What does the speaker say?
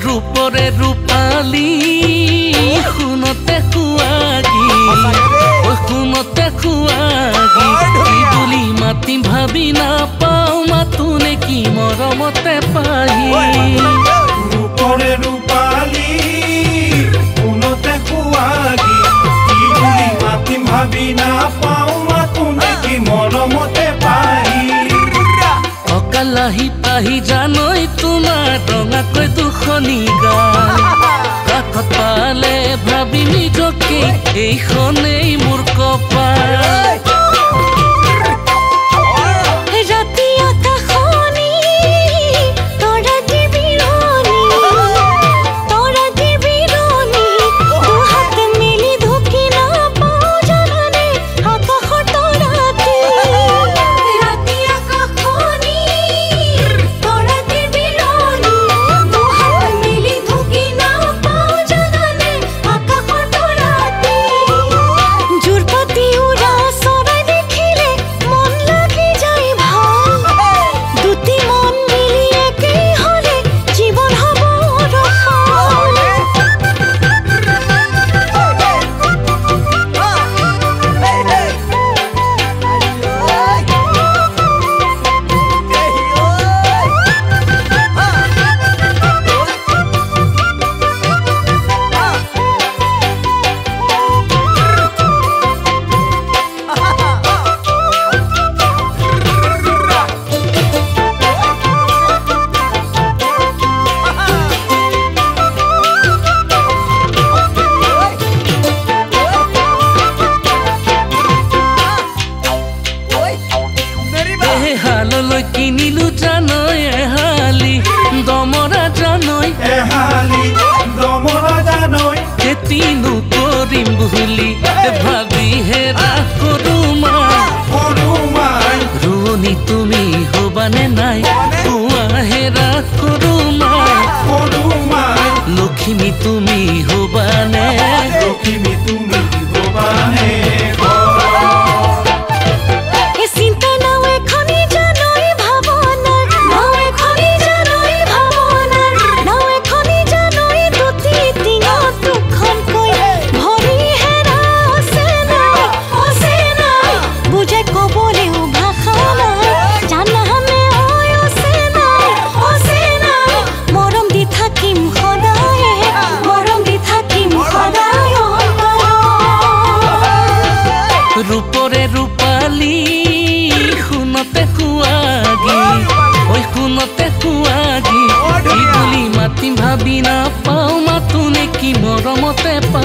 रूपरे रूपाली खुनते खुआगी खुनते खुआगी बुली माती भाबी ना पाओ मातुने की मरमते पाही रूपरे रूपाली खुनते खुआगी बुली माती भाबी ना पाओ मातुने की मरमते पाही अकालाही पाही जानई तुमार रंगाকৈ दुखनी गाल काखत पाले भाबी নিজকে এইখনেই মোৰ কপাল কিনিলু জানই এহালি দমরা জানই কেতিনু করিম বুলি ভাবি হেরা করুমাই রুনি তুমি হবানে নাই কুয়া হেরা করুমাই লক্ষ্মী তুমি হবানে रूपरे रूपाली खुनते खुआगी खुनते खुआगी बुली माती भाबी ना पाओ मातुने की मरमते पा